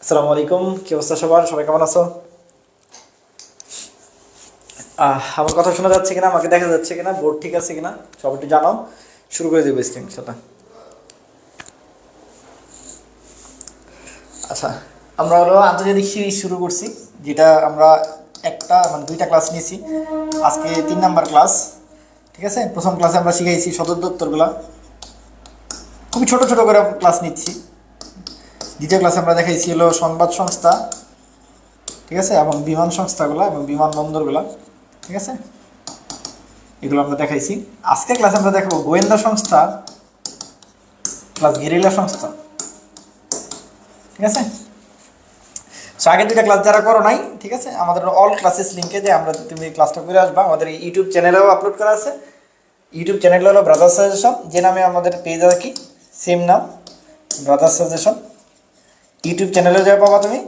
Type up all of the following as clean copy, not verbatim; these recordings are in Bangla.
আসসালামু আলাইকুম, কি অবস্থা সবার? সবাই কেমন আছো? আমার কথা শোনা যাচ্ছে কিনা, আমাকে দেখা যাচ্ছে কিনা, বোর্ড ঠিক আছে কিনা সব একটু জানাও। শুরু করে দেবো স্ক্রিন সাথে। আচ্ছা, আমরা হলো আন্তর্জাতিক সিরিজ শুরু করছি, যেটা আমরা দুইটা ক্লাস নিয়েছি। আজকে 3 নাম্বার ক্লাস। ঠিক আছে, প্রথম ক্লাসে আমরা শিখাইছি সদর দপ্তরগুলা, খুবই ছোট ছোট করে ক্লাস নিচ্ছি। দ্বিতীয় ক্লাসে আমরা দেখাইছি হলো সংবাদ সংস্থা, ঠিক আছে, এবং বিমান সংস্থাগুলো এবং বিমানবন্দরগুলো, ঠিক আছে, এগুলো আমরা দেখাইছি। আজকের ক্লাসে আমরা দেখাবো গোয়েন্দা সংস্থা প্লাস গেরিলা সংস্থা, ঠিক আছে। সো আগের দুইটা ক্লাস যারা করো নাই, ঠিক আছে, আমাদের অল ক্লাসেস লিঙ্কে যে তুমি ক্লাসটা করে আসবা। আমাদের ইউটিউব চ্যানেলেও আপলোড করা আছে। ইউটিউব চ্যানেল হলো ব্রাদার্স সাজেশন, যে নামে আমাদের পেজ আর কি, সেম নাম, ব্রাদার্স সাজেশন। ইউটিউব চ্যানেলেও যাবে পাবা তুমি,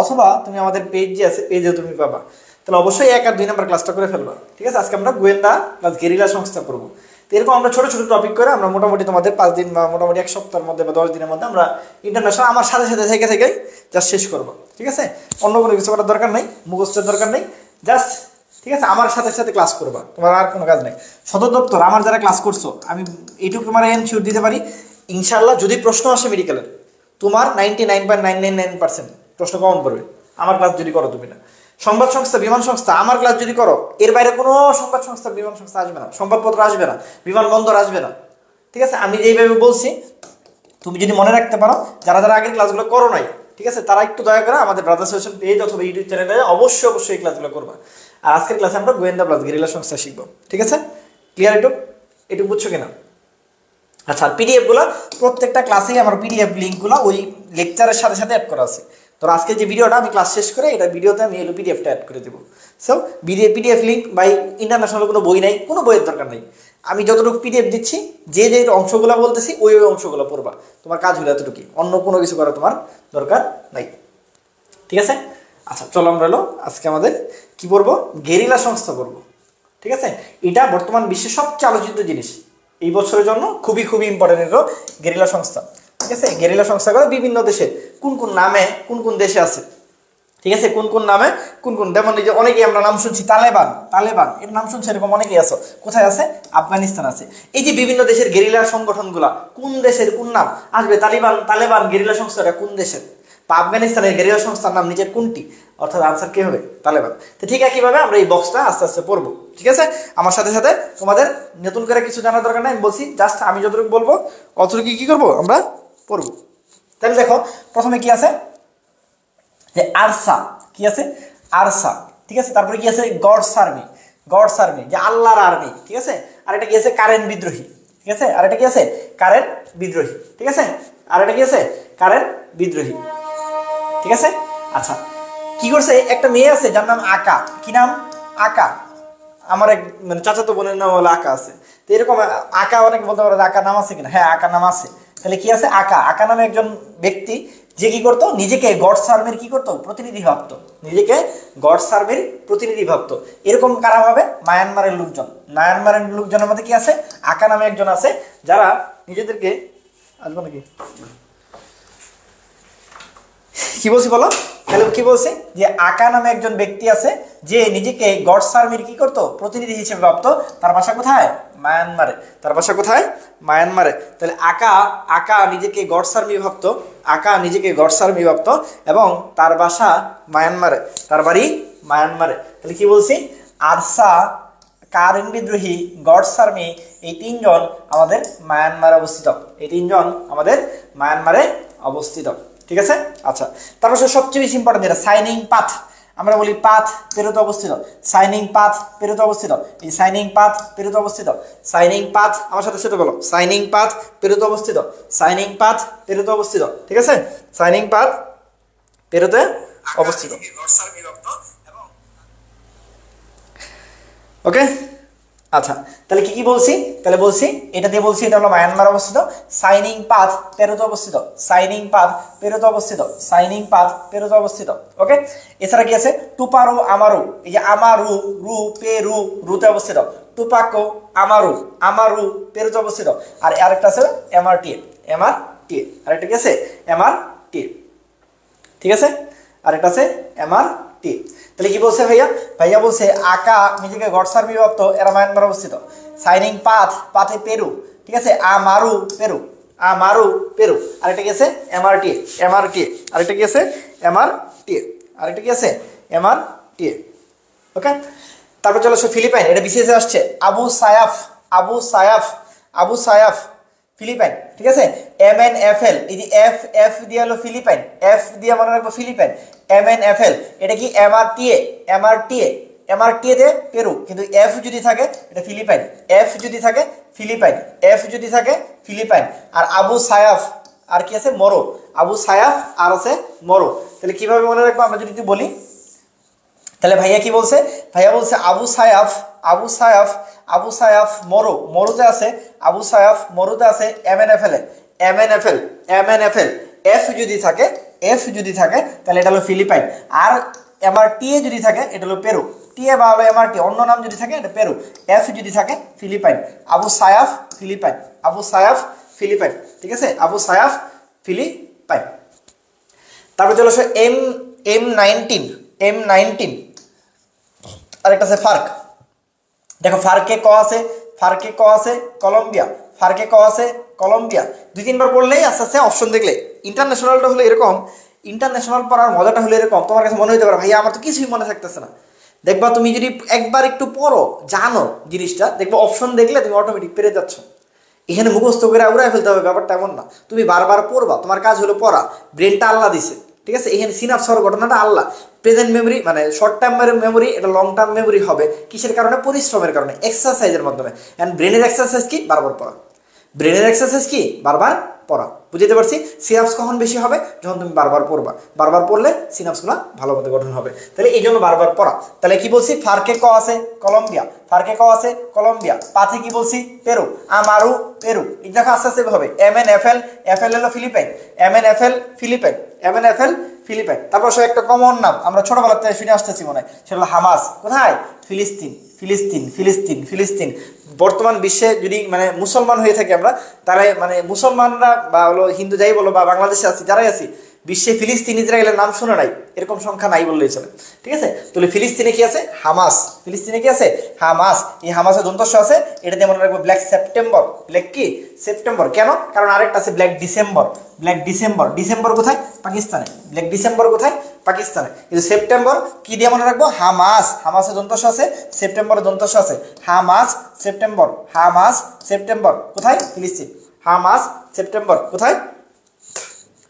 অথবা তুমি আমাদের পেজ যে আছে পেজেও তুমি পাবা। তাহলে অবশ্যই 1 আর 2 নাম্বার ক্লাসটা করে ফেলবা, ঠিক আছে। আজকে আমরা গোয়েন্দা প্লাস গেরিলা সংস্থা করবো। তো এরকম আমরা ছোটো ছোটো টপিক করে আমরা মোটামুটি তোমাদের 5 দিন বা মোটামুটি 1 সপ্তাহের মধ্যে বা 10 দিনের মধ্যে আমরা ইন্টারন্যাশনাল আমার সাথে সাথে থেকেই জাস্ট শেষ করবো, ঠিক আছে। অন্য কোনো কিছু করার দরকার নেই, মুখস্থের দরকার নেই, জাস্ট, ঠিক আছে, আমার সাথে সাথে ক্লাস করবা, তোমার আর কোনো কাজ নেই। সদর দপ্তর আমার যারা ক্লাস করছো, আমি এইটুকু তোমার এনশিওর দিতে পারি, ইনশাআল্লাহ যদি প্রশ্ন আসে মেডিকেলের, তোমার 99.999% প্রশ্ন কমন পড়বে আমার ক্লাস যদি করো তুমি। না সংবাদ সংস্থা বিমান সংস্থা আমার ক্লাস যদি করো, এর বাইরে কোনো সংবাদ সংস্থা বিমান সংস্থা আসবে না, সংবাদপত্র আসবে না, বিমানবন্দর আসবে না, ঠিক আছে। আমি যেইভাবে বলছি তুমি যদি মনে রাখতে পারো, যারা যারা আগের ক্লাসগুলো করো নাই, ঠিক আছে, তারা একটু দয়া করে আমাদের ব্রাদার্স সাজেশন পেজ অথবা ইউটিউব চ্যানেলে অবশ্যই অবশ্যই এই ক্লাসগুলো করবা। আর আজকের ক্লাসে আমরা গোয়েন্দা প্লাস গেরিলা সংস্থা শিখবো, ঠিক আছে। ক্লিয়ার? এটুকু বুঝছো কিনা? আচ্ছা, পিডিএফগুলো প্রত্যেকটা ক্লাসেই আমার পিডিএফ লিঙ্কগুলো ওই লেকচারের সাথে সাথে অ্যাড করা আছে। তো আজকে যে ভিডিওটা আমি ক্লাস শেষ করে এটা ভিডিওতে আমি এলো পিডিএফটা অ্যাড করে দেবো। সো পিডিএফ লিঙ্ক বা ইন্টারন্যাশনাল কোনো বই নাই, কোনো বইয়ের দরকার নেই। আমি যতটুকু পিডিএফ দিচ্ছি, যে যে অংশগুলো বলতেছি ওই অংশগুলো পড়বা, তোমার কাজ হলো এতটুকুই, অন্য কোনো কিছু করা তোমার দরকার নাই, ঠিক আছে। আচ্ছা চলো আমরা হলো আজকে আমাদের কি পড়বো, গেরিলা সংস্থা পড়বো, ঠিক আছে। এটা বর্তমান বিশ্বের সবচেয়ে আলোচিত জিনিস এই বছরের জন্য, খুবই খুবই ইম্পর্টেন্ট হলো গেরিলা সংস্থা, ঠিক আছে। গেরিলা সংস্থাগুলো বিভিন্ন দেশে কোন কোন নামে কোন কোন দেশে আছে, ঠিক আছে, কোন কোন নামে কোন কোন, যেমন এই যে অনেকেই আমরা নাম শুনছি তালেবান, তালেবান এর নাম শুনছি, এরকম অনেকেই আছে। কোথায় আছে? আফগানিস্তান আছে। এই যে বিভিন্ন দেশের গেরিলা সংগঠনগুলা, কোন দেশের কোন নাম আসবে? তালেবান গেরিলা সংস্থাটা কোন দেশের? বা আফগানিস্তানের গেরিলা সংস্থার নাম নিচের কোনটি? অর্থাৎ আনসার কি হবে? তালেবান। তো ঠিক একইভাবে আমরা এই বক্সটা আস্তে আস্তে পড়বো, ঠিক আছে। আমার সাথে সাথে তোমাদের নতুন করে কিছু জানার দরকার নাই, আমি বলছি জাস্ট আমি যতটুকু বলবো অতটুকু কি করবো আমরা পড়বো। তাহলে দেখো প্রথমে কি আছে, যে আরসা, কি আছে? আরসা, ঠিক আছে। তারপরে কি আছে? গডস আর্মি, গডস আর্মি, যে আল্লাহর আর্মি, ঠিক আছে। আর এটা কি আছে? কারেন্ট বিদ্রোহী, ঠিক আছে। আর এটা কি আছে? কারেন্ট বিদ্রোহী, ঠিক আছে। আর এটা কি আছে? কারেন্ট বিদ্রোহী, ঠিক আছে। আচ্ছা, কি করছে, একটা মেয়ে আছে যার নাম আকা। কি নাম? আকা। আমার এক মানে চাচাতো বোনের নাম হলো আকা আছে। তো এরকম আকা অনেকে বলতে পারে আকা নাম আছে কিনা, হ্যাঁ আকা নাম আছে। তাহলে কি আছে? আকা, আকা নামে একজন ব্যক্তি, যে কি করতো, নিজেকে গডস আর্মির কি করতো, প্রতিনিধি ভাবতো, নিজেকে গডস আর্মির প্রতিনিধি ভাবতো। এরকম কারা ভাবে? মায়ানমারের লোকজন। মায়ানমারের লোকজনের মধ্যে কি আছে? আকা নামে একজন আছে, যারা নিজেদেরকে, আসবো নাকি, কি বলছি বলো? তাহলে কি বলছে, যে আকা নামে একজন ব্যক্তি আছে, যে নিজেকে গডস আর্মির কি করতো, প্রতিনিধি হিসেবে ভাবতো। তার বাসা কোথায়? মায়ানমারে। তার বাসা কোথায়? মায়ানমারে। তাহলে আকা নিজেকে গডস আর্মি ভাবতো, আকা নিজেকে গডস আর্মি ভাবতো, এবং তার বাসা মায়ানমারে, তার বাড়ি মায়ানমারে। তাহলে কি বলছি, আরসা, কারেন্ট বিদ্রোহী, গডস আর্মি, এই তিনজন আমাদের মায়ানমারে অবস্থিত, এই তিনজন আমাদের মায়ানমারে অবস্থিত, ঠিক আছে। আচ্ছা, তারপর সবচেয়ে বেশি ইম্পর্টেন্ট যেটা সাইনিং পাথ, আমরা বলি পাথ পেরোতে অবস্থিত, সাইনিং পাথ পেরোতে অবস্থিত, এই সাইনিং পাথ পেরোতে অবস্থিত, সাইনিং পাথ, আমার সাথে সাথে বলো, সাইনিং পাথ পেরোতে অবস্থিত, সাইনিং পাথ পেরোতে অবস্থিত, ঠিক আছে। সাইনিং পাথ পেরোতে অবস্থিত, ওকে। আচ্ছা, তাহলে কি কি বলছি? তাহলে বলছি এটা দিয়ে বলছি এটা হলো মায়ানমার অবস্থিত, সাইনিং পাথ পেরোতে অবস্থিত, সাইনিং পাথ পেরোতে অবস্থিত, সাইনিং পাথ পেরোতে অবস্থিত, ওকে। এছাড়া কি আছে? টুপারু আমারু, এই যে আমারু, রু পেরু, রুতে অবস্থিত, টুপাকো আমারু, আমারু পেরোতে অবস্থিত। আর আরেকটা আছে এমআরটি, এমআরটি, আরেকটা কি আছে? এমআরটি, ঠিক আছে, আরেকটা আছে MRTA। তাহলে কি বলছে ভাইয়া? ভাইয়া বলছে আকা নিজেকে গডসার বিভক্ত, এরা মায়ানমার অবস্থিত। সাইনিং পাথ, পাথে পেরু, ঠিক আছে, আমারু পেরু, আমারু পেরু। আরেকটা কি আছে? MRTA, MRTA। আরেকটা কি আছে? MRTA। আরেকটা কি আছে? MRTA। ওকে, তারপর চলো ফিলিপাইন, এটা বিসিএস এ আসছে। আবু সায়াফ, আবু সায়াফ, আবু সায়াফ ফিলিপাইন, ঠিক আছে। MNFL, এই যে এফ এফ দিয়ে হলো ফিলিপাইন, এফ দিয়ে মনে রাখবো ফিলিপাইন। MNFL এটা কি? MRTA, MRTA, MRTA তে পেরু, কিন্তু এফ যদি থাকে এটা ফিলিপাইন, এফ যদি থাকে ফিলিপাইন, এফ যদি থাকে ফিলিপাইন। আর আবু সায়াফ, আর কি আছে? মরো। আবু সায়াফ আর আছে মরো। তাহলে কিভাবে মনে রাখবো আমরা যদি বলি, তাহলে ভাইয়া কি বলছে? ভাইয়া বলছে আবু সায়াফ, আবু সায়াফ, আবু সায়াফ মরু, মরুতে আছে আবু সায়াফ, মরুতে আছে MNFL এ, MNFL, MNFL এফ যদি থাকে, এফ যদি থাকে তাহলে এটা হলো ফিলিপাইন। আর MRTA যদি থাকে এটা হলো পেরু, টিএ বা হলো MRTA অন্য নাম যদি থাকে এটা পেরু, এফ যদি থাকে Philippine. Abu Sayyaf Philippine, Abu Sayyaf Philippine, ঠিক আছে, আবু সায়াফ ফিলিপাইন। তারপর চলো M19, M19 আরেকটা আছে ফার্ক। দেখো ফার্কে ক আছে, ফার্কে ক আছে কলম্বিয়া, ফার্কে ক আছে কলম্বিয়া। 2-3 বার পড়লেই আস্তে আস্তে অপশন দেখলে, ইন্টারন্যাশনালটা হলো এরকম, ইন্টারন্যাশনাল পড়ার মজাটা হলো এরকম, তোমার কাছে মনে হতে পারে ভাইয়া আমার তো কিছুই মনে থাকতেছে না। দেখবা তুমি যদি একবার একটু পড়ো, জানো জিনিসটা, দেখবা অপশন দেখলে তুমি অটোমেটিক পেরে যাচ্ছ। এখানে মুখস্থ করে উড়াই ফেলতে হবে ব্যাপারটা এমন না, তুমি বারবার পড়বা, তোমার কাজ হলো পড়া, ব্রেনটা আল্লাহ দিছে, ঠিক আছে। এখানে সিনাপস হওয়ার ঘটনাটা আল্লাহ, প্রেজেন্ট মেমোরি মানে শর্ট টার্ম মেমোরি, এটা লং টার্ম মেমোরি হবে কিসের কারণে? পরিশ্রমের কারণে, এক্সারসাইজের মাধ্যমে। এন্ড ব্রেনের এক্সারসাইজ কি? বারবার পড়া। ব্রেনের এক্সারসাইজ কি? বারবার পড়া। বুঝতে পারছি? সিনাপস কখন বেশি হবে? যখন তুমি বারবার পড়বা, বারবার পড়লে সিনাপসগুলো ভালো মতো গঠন হবে। তাহলে এই জন্য বারবার পড়া। তাহলে কি বলছি? ফার্কে ক আছে কলম্বিয়া, ফার্কে ক আছে কলম্বিয়া, পাথে কি বলছি? Peru, Amaru Peru. এই দেখো আস্তে আস্তে হবে। MNFL, FL হলো Philippine, MNFL Philippine, MNFL Philippine. তারপর সে একটা কমন নাম আমরা ছোটবেলা থেকে শুনে আসতেছি মনে হয়, সেটা হলো হামাস। কোথায়? ফিলিস্তিন, ফিলিস্তিন, ফিলিস্তিন, ফিলিস্তিন। বর্তমান বিশ্বে যদি মানে মুসলমান হয়ে থাকি আমরা, তাহলে মানে মুসলমানরা বা হলো হিন্দু যাই বলো বা বাংলাদেশে আছি যারাই আছি, বিশ্বে ফিলিস্তিন ইসরায়েলের নাম শুনে নাই এরকম সংখ্যা নাই বললেই চলে, ঠিক আছে। তাহলে ফিলিস্তিনে কি আছে? হামাস। ফিলিস্তিনে কি আছে? হামাস। এই হামাসের দন্তস্ব আছে, এটা দিয়ে মনে রাখবো ব্ল্যাক সেপ্টেম্বর। ব্ল্যাক কি? সেপ্টেম্বর। কেন? কারণ আরেকটা আছে black December. Black December, December কোথায়? পাকিস্তানে। ব্ল্যাক ডিসেম্বর কোথায়? পাকিস্তানে। কিন্তু সেপ্টেম্বর কি দিয়ে মনে রাখবো? হামাস। হামাসের দন্তস্ব আছে, সেপ্টেম্বরের দন্তস্ব আছে, হামাস সেপ্টেম্বর, হামাস সেপ্টেম্বর কোথায়? ফিলিস্তিন। হামাস সেপ্টেম্বর কোথায়?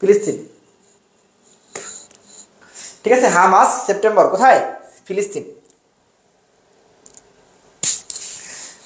ফিলিস্তিন, ঠিক আছে। হামাস সেপ্টেম্বর কোথায়? ফিলিস্তিন।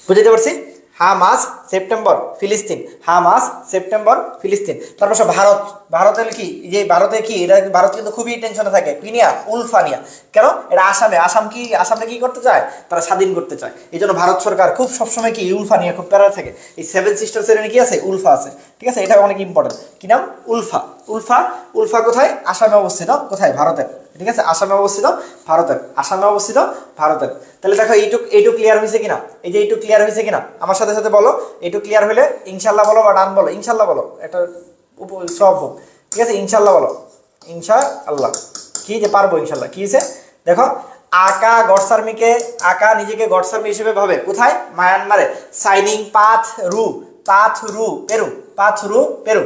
বুঝতে পারছি? হামাস সেপ্টেম্বর ফিলিস্তিন, হামাস সেপ্টেম্বর ফিলিস্তিন। তারপর ভারত, ভারতের কি? যে ভারতে কি এটা, ভারত কিন্তু খুবই টেনশনে থাকে। কিনিয়া উলফানিয়া, কেন? এটা আসামে। আসাম কি? আসামে কি করতে চায়? তারা স্বাধীন করতে চায়। এই জন্য ভারত সরকার খুব সবসময় কি উলফানিয়া খুব প্যারা থাকে। এই 7 সিস্টার্স এর কি আছে? উলফা আছে, ঠিক আছে। এটা অনেক ইম্পর্টেন্ট। কি নাম? উলফা। উলফা, উলফা কোথায়? আসামে অবস্থিত। কোথায়? ভারতের, ঠিক আছে। আসামে অবস্থিত, ভারতের। আসামে অবস্থিত, ভারতের। তাহলে দেখো এইটুক ক্লিয়ার হয়েছে কিনা? এই যে এইটুক ক্লিয়ার হয়েছে কিনা আমার সাথে সাথে বলো। এইটুক ক্লিয়ার হলে ইনশাল্লাহ বলো বা ডান বলো। ইনশাল্লাহ বলো, একটা সব হোক, ঠিক আছে। ইনশাল্লাহ বলো, ইনশাআল্লাহ। কি যে পারবো ইনশাল্লাহ। কি হয়েছে দেখো, আকা গডসার্মিকে, আকা নিজেকে গডসার্মি হিসেবে ভাবে কোথায়? মায়ানমারে। সাইনিং পাথ রু, পাথ রু পেরু, পাথ রু পেরু।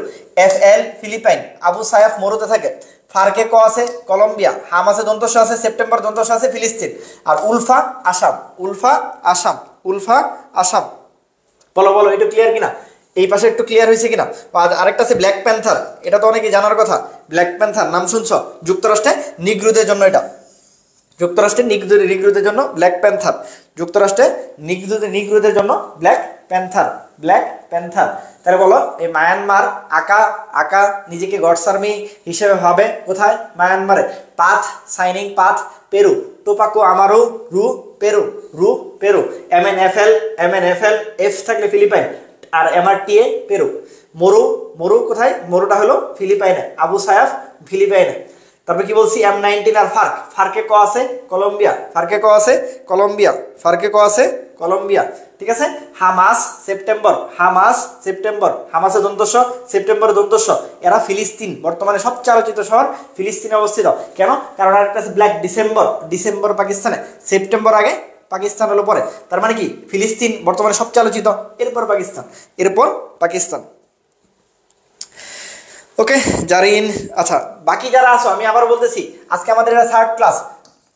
FL ফিলিপাইন, আবু সায়াফ মরুতে থাকে। ফার্কে ক আছে কলম্বিয়া, হামাসে দন্তস্ব আছে, সেপ্টেম্বর দন্তস্ব আছে, ফিলিস্তিন। আর উলফা আসাম, উলফা আসাম, উলফা আসাম। বলো বলো, এটা ক্লিয়ার কিনা? এই পাশে একটু ক্লিয়ার হয়েছে কিনা? আরেকটা আছে ব্ল্যাক প্যান্থার, এটা তো অনেকে জানার কথা। ব্ল্যাক প্যান্থার নাম শুনছো? যুক্তরাষ্ট্রে নিগ্রোদের জন্য এটা, যুক্তরাষ্ট্রের নিগ্রোদের জন্য ব্ল্যাক প্যান্থার, যুক্তরাষ্ট্রে নিগ্রোদের জন্য ব্ল্যাক প্যান্থার, ব্ল্যাক প্যান্থার। তাহলে বলো, এই মায়ানমার আকা, আকা নিজেকে গডস আর্মি হিসেবে ভাবে কোথায়? মায়ানমারে। পাথ, সাইনিং পাথ পেরু, টোপাকো আমারু রু পেরু, রু পেরু। MNFL, MNFL এফ থাকলে ফিলিপাইন, আর MRTA পেরু। মরু, মরু কোথায়? মরুটা হলো ফিলিপাইনে। আবু সায়াফ ফিলিপাইনে। তারপরে কি বলছি M19 আর ফার্ক, ফার্কে ক আছে কলম্বিয়া, ফার্কে ক আছে কলম্বিয়া, ফার্কে ক আছে কলম্বিয়া, ঠিক আছে। হামাস সেপ্টেম্বর, হামাস সেপ্টেম্বর, হামাসে দন্তস্ব, সেপ্টেম্বরে দন্তস্ব, এরা ফিলিস্তিন, বর্তমানে সবচেয়ে আলোচিত শহর ফিলিস্তিনে অবস্থিত। কেন? কারণ আরেকটা আছে ব্ল্যাক ডিসেম্বর, ডিসেম্বর পাকিস্তানে, সেপ্টেম্বর আগে, পাকিস্তান হলো পরে। তার মানে কি ফিলিস্তিন বর্তমানে সবচেয়ে আলোচিত, এরপর পাকিস্তান, এরপর পাকিস্তান। ওকে জারিন। আচ্ছা বাকি যারা আছো আমি আবার বলতেছি, আজকে আমাদের এটা থার্ড ক্লাস,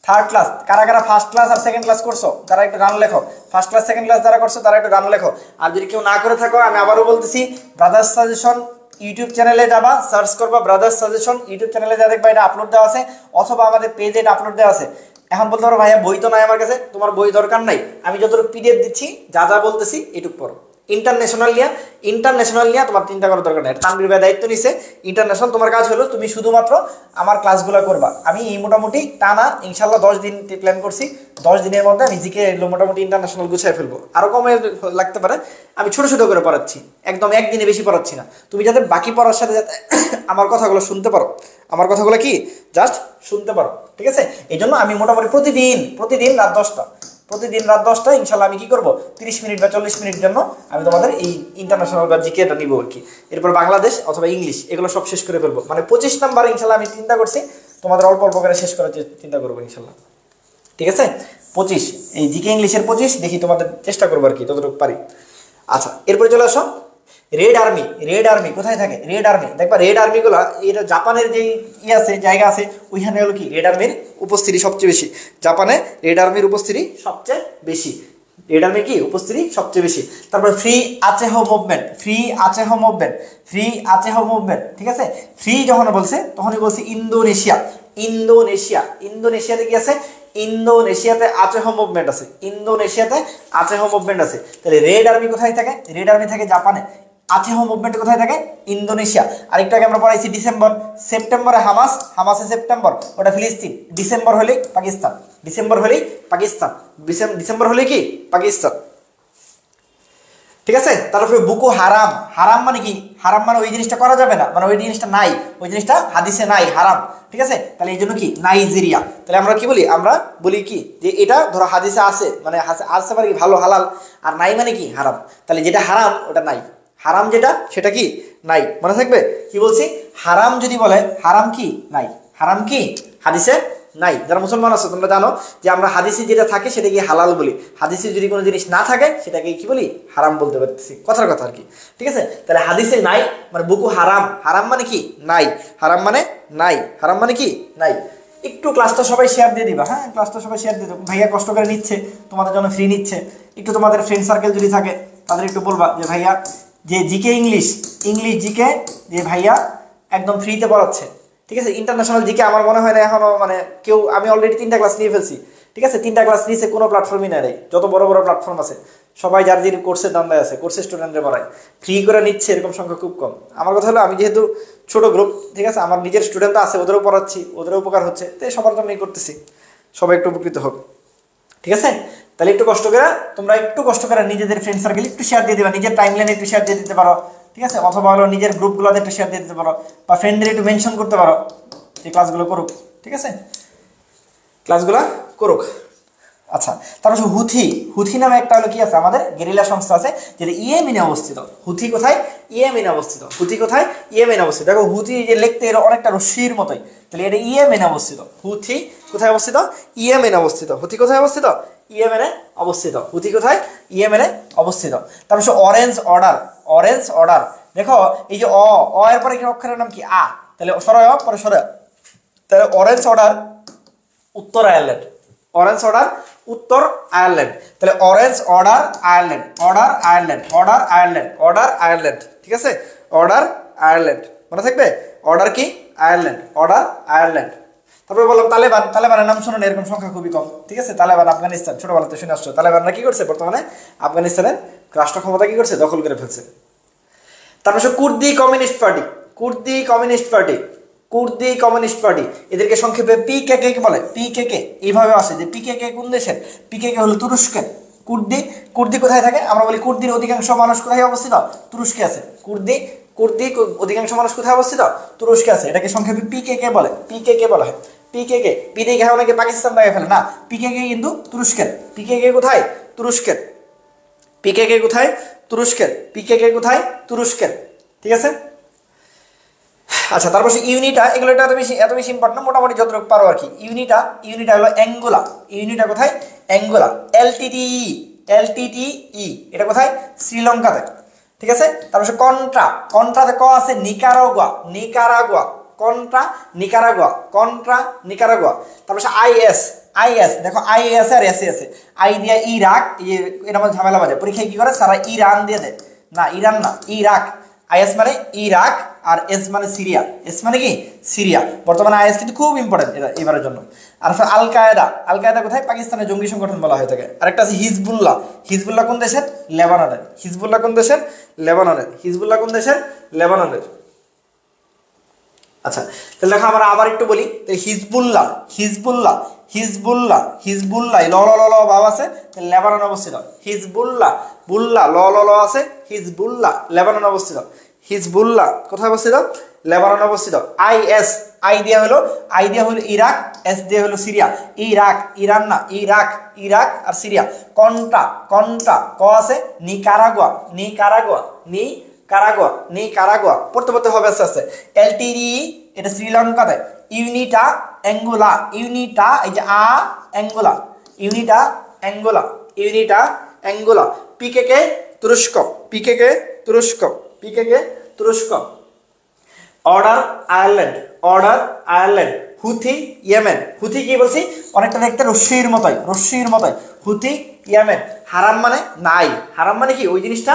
থার্ড ক্লাস। কারা কারা ফার্স্ট ক্লাস আর সেকেন্ড ক্লাস করছো তারা একটু গান লেখো, ফার্স্ট ক্লাস সেকেন্ড ক্লাস যারা করছো তারা একটু গান লেখো। আর যদি কেউ না করে থাকো আমি আবারও বলতেছি, ব্রাদার্স সাজেশন ইউটিউব চ্যানেলে যাবা, সার্চ করবা ব্রাদার্স সাজেশন ইউটিউব চ্যানেলে, যা দেখবা এটা আপলোড দেওয়া আছে, অথবা আমাদের পেজে এটা আপলোড দেওয়া আছে। এখন বলতে পারো ভাইয়া বই তো নাই আমার কাছে, তোমার বই দরকার নাই, আমি যতটুকু পিডিএফ দিচ্ছি যা যা বলতেছি এটুকু পড়ো। ইন্টারন্যাশনাল নিয়ে তোমার চিন্তা করার দরকার নেই, তানভীর ভাই দায়িত্ব নিছে ইন্টারন্যাশনাল। তোমার কাজ হলো তুমি শুধুমাত্র আমার ক্লাসগুলো করবা। আমি এই মোটামুটি টানা ইনশাল্লাহ 10 দিন প্ল্যান করছি, 10 দিনের মধ্যে আমি জিকে মোটামুটি ইন্টারন্যাশনাল গুছিয়ে ফেলবো। আরও কমে লাগতে পারে, আমি ছোট ছোট করে পড়াচ্ছি, একদম একদিনে বেশি পড়াচ্ছি না। তুমি যাতে বাকি পড়ার সাথে যাতে আমার কথাগুলো শুনতে পারো, আমার কথাগুলো কি জাস্ট শুনতে পারো, ঠিক আছে। এই জন্য আমি মোটামুটি প্রতিদিন রাত 10টা, প্রতিদিন রাত 10টা ইনশাল্লাহ আমি কি করবো 30 মিনিট বা 40 মিনিট জন্য আমি তোমাদের এই ইন্টারন্যাশনাল বা জিকেটা নিবো আর কি। এরপর বাংলাদেশ অথবা ইংলিশ এগুলো সব শেষ করে ফেলবো, মানে 25 নাম্বার ইনশাল্লাহ আমি চিন্তা করছি তোমাদের অল্প অল্প করে শেষ করার চিন্তা করবো ইনশাল্লাহ, ঠিক আছে। 25 এই জিকে ইংলিশের 25 দেখি তোমাদের চেষ্টা করবো আর কি যতটুকু পারি। আচ্ছা এরপরে চলে আসো রেড আর্মি। রেড আর্মি কোথায় থাকে? রেড আর্মি দেখবা, রেড আর্মিগুলা এটা জাপানের যেই আছে জায়গা আছে ওইখানে হলো কি রেড আর্মির উপস্থিতি সবচেয়ে বেশি, জাপানে রেড আর্মির উপস্থিতি সবচেয়ে বেশি, রেড আর্মি কি উপস্থিতি সবচেয়ে বেশি। তারপর free Aceh movement, free Aceh movement, free Aceh movement, ঠিক আছে। ফ্রি যখন বলছে তখনই বলছে ইন্দোনেশিয়া, ইন্দোনেশিয়া, ইন্দোনেশিয়াতে কি আছে? ইন্দোনেশিয়াতে আচেহো মুভমেন্ট আছে, ইন্দোনেশিয়াতে আচেহো মুভমেন্ট আছে। তাহলে রেড আর্মি কোথায় থাকে? রেড আর্মি থাকে জাপানে। আচেহো মুভমেন্ট কোথায় থাকে? ইন্দোনেশিয়া। আরেকটা আগে আমরা পড়াইছি ডিসেম্বর, সেপ্টেম্বরে হামাস, হামাসে সেপ্টেম্বর ওটা ফিলিস্তিন, ডিসেম্বর হলেই পাকিস্তান, ডিসেম্বর হলেই পাকিস্তান, ডিসেম্বর হলেই কি পাকিস্তান, ঠিক আছে। তারপরে বুকু হারাম, হারাম মানে কি? হারাম মানে ওই জিনিসটা করা যাবে না, মানে ওই জিনিসটা নাই, ওই জিনিসটা হাদিসে নাই, হারাম, ঠিক আছে। তাহলে এই জন্য কি নাইজেরিয়া। তাহলে আমরা কি বলি? আমরা বলি কি যে এটা ধরো হাদিসে আছে, মানে আছে মানে কি ভালো হালাল, আর নাই মানে কি হারাম। তাহলে যেটা হারাম ওটা নাই, হারাম যেটা সেটা কি নাই, মনে থাকবে কি বলছি? হারাম যদি বলে হারাম কি নাই, হারাম কি হাদিসে নাই। যারা মুসলমান আছো তোমরা জানো যে আমরা হাদিসে যেটা থাকে সেটাকে হালাল বলি, হাদিসে যদি কোনো জিনিস না থাকে সেটাকে কি বলি? হারাম বলতে পারতেছি, কথার কথা আর কি, ঠিক আছে। তাহলে হাদিসে নাই মানে বুকু হারাম, হারাম মানে কি নাই, হারাম মানে নাই, হারাম মানে কি নাই। একটু ক্লাসটা সবাই শেয়ার দিয়ে দিবা, হ্যাঁ ক্লাসটা সবাই শেয়ার দিয়ে দেবো, ভাইয়া কষ্ট করে নিচ্ছে তোমাদের জন্য ফ্রি নিচ্ছে। একটু তোমাদের ফ্রেন্ড সার্কেল যদি থাকে তাদের একটু বলবা যে ভাইয়া যে জিকে ইংলিশ, ইংলিশ জিকে যে ভাইয়া একদম ফ্রিতে পড়াচ্ছে, ঠিক আছে। ইন্টারন্যাশনাল জিকে আমার মনে হয় না এখনো মানে কেউ, আমি অলরেডি 3টা ক্লাস নিয়ে ফেলছি, ঠিক আছে। 3টা ক্লাস নিয়েছে, কোনো প্ল্যাটফর্মই নেই, যত বড় বড় প্ল্যাটফর্ম আছে সবাই যার যে কোর্সের দান্দায় আছে, কোর্সের স্টুডেন্টরা পড়ায়, ফ্রি করে নিচ্ছে এরকম সংখ্যা খুব কম। আমার কথা হলো আমি যেহেতু ছোট গ্রুপ, ঠিক আছে, আমার নিজের স্টুডেন্টরা আছে ওদেরও পড়াচ্ছি, ওদেরও উপকার হচ্ছে, তাই সবার জন্যই করতেছি, সবাই একটু উপকৃত হোক, ঠিক আছে। তাহলে একটু কষ্ট করে তোমরা একটু কষ্ট করে নিজেদের ফ্রেন্ড সার্কেল একটু শেয়ার দিয়ে দিবা, নিজের টাইম লাইনে একটু শেয়ার দিয়ে দিতে পারো, ঠিক আছে। অথবা হলো নিজের গ্রুপগুলোতে একটু শেয়ার দিয়ে দিতে পারো, বা ফ্রেন্ডদের একটু মেনশন করতে পারো যে ক্লাসগুলো করুক, ঠিক আছে, ক্লাসগুলো করুক। আচ্ছা তারপর হুথি, হুথি নামে একটা হলো কি আছে আমাদের গেরিলা সংস্থা আছে যেটা ইয়েমেনে অবস্থিত। হুথি কোথায়? ইয়েমেনে অবস্থিত। হুথি কোথায়? ইয়েমেনে অবস্থিত। দেখো হুথি যে লিখতে এর অনেকটা রশ্মির মতোই, তাহলে এটা ইয়েমেনে অবস্থিত। হুথি কোথায় অবস্থিত? ইয়েমেনে অবস্থিত। হুথি কোথায় অবস্থিত? ইয়েমেনে অবস্থিত। হুথি কোথায়? ইয়েমেনে অবস্থিত। তারপর অরেঞ্জ অর্ডার, অরেঞ্জ অর্ডার দেখো এই যে অ এর পরে অক্ষরের নাম কি? আ, তাহলে সরয় পরে সরয়, তাহলে অরেঞ্জ অর্ডার উত্তর আয়ারল্যান্ড, অরেঞ্জ অর্ডার উত্তর আয়ারল্যান্ড। তাহলে orange order Ireland, order Ireland, order Ireland, order Ireland, ঠিক আছে। অর্ডার আয়ারল্যান্ড মনে থাকবে, অর্ডার কি আয়ারল্যান্ড, অর্ডার আয়ারল্যান্ড। তারপরে বললাম তালেবান, তালেবানের নাম শুনুন, এরকম সংখ্যা খুবই কম, ঠিক আছে। তালেবান আফগানিস্তান, ছোটবেলাতে শুনে আসছো, তালেবানরা কি করছে বর্তমানে আফগানিস্তানের রাষ্ট্র ক্ষমতা কি করছে? দখল করে ফেলছে। তারপর কুর্দি কমিউনিস্ট পার্টি, কুর্দি কমিউনিস্ট পার্টি, কুর্দি কমিউনিস্ট পার্টি, এদেরকে সংক্ষেপে পিকেকে বলে। পিকেকে এইভাবে আসে যে পিকেকে কোন দেশের? পিকেকে হলো তুরস্কের। কুর্দি, কুর্দি কোথায় থাকে? আমরা বলি কুর্দির অধিকাংশ মানুষ কোথায় অবস্থিত? তুরস্কে আছে। কুর্দি কুর্দি অধিকাংশ মানুষ কোথায় অবস্থিত? তুরস্কে আছে। এটাকে সংক্ষেপে পিকেকে বলে, পিকেকে বলা হয়। পিকেকে, পি দেখে অনেকে পাকিস্তান দেখে ফেলে, না, পিকেকে কিন্তু তুরস্কের। পিকেকে কোথায়? তুরস্কের। পিকেকে কোথায়? তুরস্কের। পিকেকে কোথায়? তুরস্কের। ঠিক আছে। আচ্ছা, তারপর ইউনিটা, এগুলো এত বেশি ইম্পর্টেন্ট, মোটামুটি যতটুকু পারো আর কি। ইউনিটা হলো অ্যাঙ্গোলা। ইউনিটা কোথায়? অ্যাঙ্গোলা। এলটিটিই, এটা কোথায়? শ্রীলঙ্কাতে। ঠিক আছে। তারপর কন্ট্রাতে ক আছে নিকারাগুয়া। Contra Nicaragua. তারপর আইএস, দেখো আইএস আর এস আছে। আই দিয়া ইরাক, এর মধ্যে ঝামেলা বাজে, পরীক্ষায় কি করে সারা ইরান দিয়ে দেয়, না ইরান না, ইরাক। আইএস মানে ইরাক আর এস মানে সিরিয়া। এস মানে কি? সিরিয়া। বর্তমানে আইএস কিন্তু খুব ইম্পর্টেন্ট এটা এবারের জন্য। আর আল কায়দা কোথায়? পাকিস্তানের জঙ্গি সংগঠন বলা হয়ে থাকে। আরেকটা আছে হিজবুল্লাহ কোন দেশের? লেবাননের। হিজবুল্লাহ কোন দেশের? লেবাননের। আচ্ছা, তাহলে দেখো আমরা আবার একটু বলি। হিজবুল্লাহ ল ভাব আছে, লেবানন অবস্থিত। বুল্লাহ ল আছে, হিজবুল্লাহ লেবানন অবস্থিত। হিজবুল্লাহ কোথায় অবস্থিত? লেবানন অবস্থিত। আই দিয়া হলো ইরাক, এস দিয়া হলো সিরিয়া। ইরান না, ইরাক আর সিরিয়া। কন্ট্রা ক আছে নিকারাগুয়া পড়তে হবে আস্তে আস্তে। এলটিডি, এটা শ্রীলঙ্কাতে। ইউনিটা অ্যাঙ্গোলা, এই যে অ্যাঙ্গোলা। পিকেকে তুরস্ক। Order Ireland. Houthi Yemen. Houthi কি বলছি? অনেকটা দেখতে রশ্মির মতোই। Houthi Yemen. হারাম মানে নাই। হারাম মানে কি? ওই জিনিসটা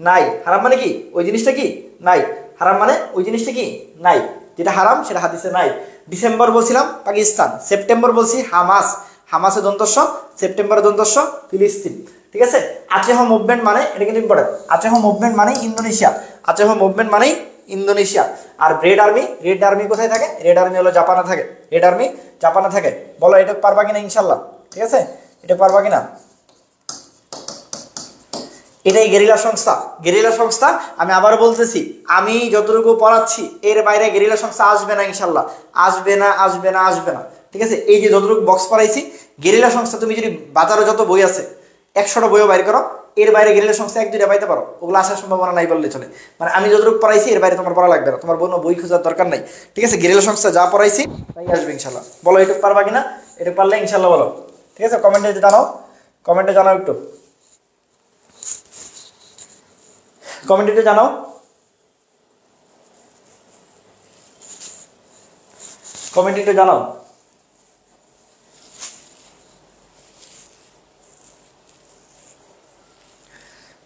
নাই। হারাম মানে কি? ওই জিনিসটা কি? নাই। হারাম মানে ওই জিনিসটা কি? নাই। যেটা হারাম সেটা হাদিসে নাই। ডিসেম্বর বলছিলাম পাকিস্তান। সেপ্টেম্বর বলছি হামাসে দন্তস্ব, সেপ্টেম্বরের দন্তস্ব ফিলিস্তিন। ঠিক আছে। আচেহ মুভমেন্ট মানে, এটা কিন্তু ইম্পর্টেন্ট, আচেহ মুভমেন্ট মানে ইন্দোনেশিয়া। আর রেড আর্মি কোথায় থাকে? রেড আর্মি হলো জাপানে থাকে। বলো এটা পারবা কিনা ইনশাল্লাহ? ঠিক আছে, এটা পারবা কিনা? এটাই গেরিলা সংস্থা। আমি আবার বলতেছি, আমি যতটুকু পড়াচ্ছি এর বাইরে গেরিলা সংস্থা আসবে না ইনশাল্লাহ। আসবে না। ঠিক আছে। এই যে যতটুকু বক্স পড়াইছি, গেরিলা সংস্থা তুমি যদি বাজারে যত বই আছে 100টা বইও বাইর করো, এর বাইরে গেরিলা সংস্থা 1-2টা পাইতে পারো। ওগুলো আসার সম্ভাবনা নাই বললে চলে। মানে আমি যতটুকু পড়াইছি এর বাইরে তোমার পড়া লাগবে না, তোমার কোনো বই খোঁজার দরকার নাই। ঠিক আছে। গেরিলা সংস্থা যা পড়াইছি তাই আসবে ইনশাল্লাহ। বলো এটা পারবা কিনা? এটা পারলে ইনশাল্লাহ বলো। ঠিক আছে, কমেন্টে জানাও একটু, কমেন্টে জানাও।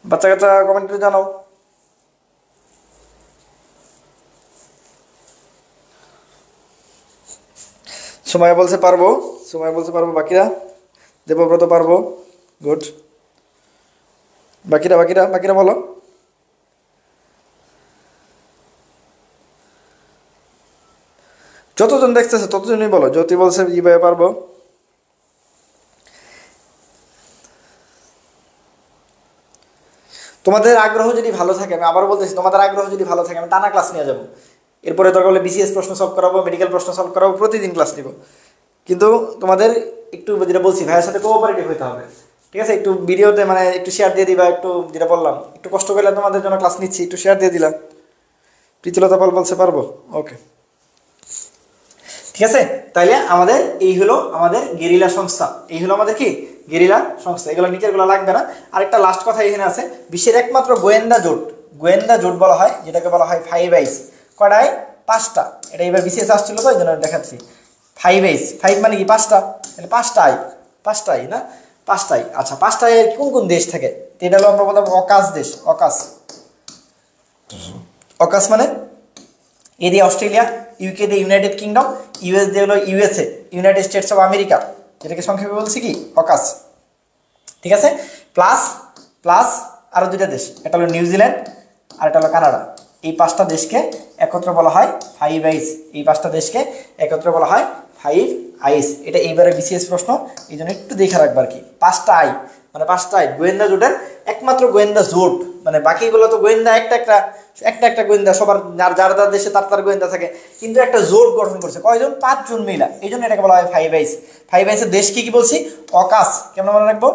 বাচ্চা কাচ্চা কমেন্টে জানাও। সময় বলছে পারবো, বাকিরা। দেবব্রত পারবো, গুড। বাকিরা বলো। যতজন দেখতেছে ততজনই বলো। জ্যোতি বলছে ভাবে পারবো। তোমাদের আগ্রহ যদি ভালো থাকে, আমি আবার বলতেছি, তোমাদের আগ্রহ যদি ভালো থাকে আমি টানা ক্লাস নিয়ে যাবো। এরপরে দরকার হলে বিসিএস প্রশ্ন সলভ করাবো, মেডিকেল প্রশ্ন সলভ করাবো, প্রতিদিন ক্লাস নিব। কিন্তু তোমাদের একটু যেটা বলছি, ভাইয়ের সাথে কোঅপারেটিভ হইতে হবে। ঠিক আছে। একটু ভিডিওতে মানে একটু শেয়ার দিয়ে দিবা, একটু যেটা বললাম একটু কষ্ট করলে তোমাদের জন্য ক্লাস নিচ্ছি, একটু শেয়ার দিয়ে দিলাম। প্রীতিলতা পাল বলছে পারবো, ওকে। ঠিক আছে। তাইলে আমাদের এই হলো আমাদের গেরিলা সংস্থা, আমাদের কি গেরিলা সংস্থা। এগুলো নিচের গুলো লাগবে না। আরেকটা লাস্ট কথা এখানে আছে, বিশ্বের একমাত্র গোয়েন্দা জোট বলা হয়, যেটাকে বলা হয় 5 আইস। কয়টায়? 5টা। এটা এবার বিশেষ আসছিল তো এই জন্য দেখাচ্ছি। 5 আইস, 5 মানে কি 5টা, তাহলে 5টাই না, 5টাই। আচ্ছা, 5টায় কোন দেশ থাকে? এটা হলো আমরা বলতাম অকাশ দেশ। অকাশ মানে এ দিয়ে অস্ট্রেলিয়া, ইউকে দিয়ে ইউনাইটেড কিংডম, ইউএস দিয়ে হলো USA, United states of America, যেটাকে সংক্ষেপে বলছি কি অকাশ। ঠিক আছে। প্লাস আরো 2টা দেশ, এটা হলো নিউজিল্যান্ড আর এটা হলো কানাডা। এই 5টা দেশকে একত্রে বলা হয় 5 আইস। এই 5টা দেশকে একত্রে বলা হয় 5 আইস। এটা এইবারে বিসিএস প্রশ্ন, এই জন্য একটু দেখে রাখবো আর কি। 5টা আই মানে 5টা আই গোয়েন্দা জোটের একমাত্র গোয়েন্দা জোট, মানে বাকিগুলো তো গোয়েন্দা একটা একটা একটা গোয়েন্দা, সবার যার যার যার দেশে তার তার গোয়েন্দা থাকে, কিন্তু একটা জোট গঠন করছে কয়জন? 5 জন মিলা, এই জন্য এটাকে বলা হয় ফাইভ আইস। ফাইভ আইসের দেশ কি কি বলছি? অকাস, কেমন মনে রাখবো?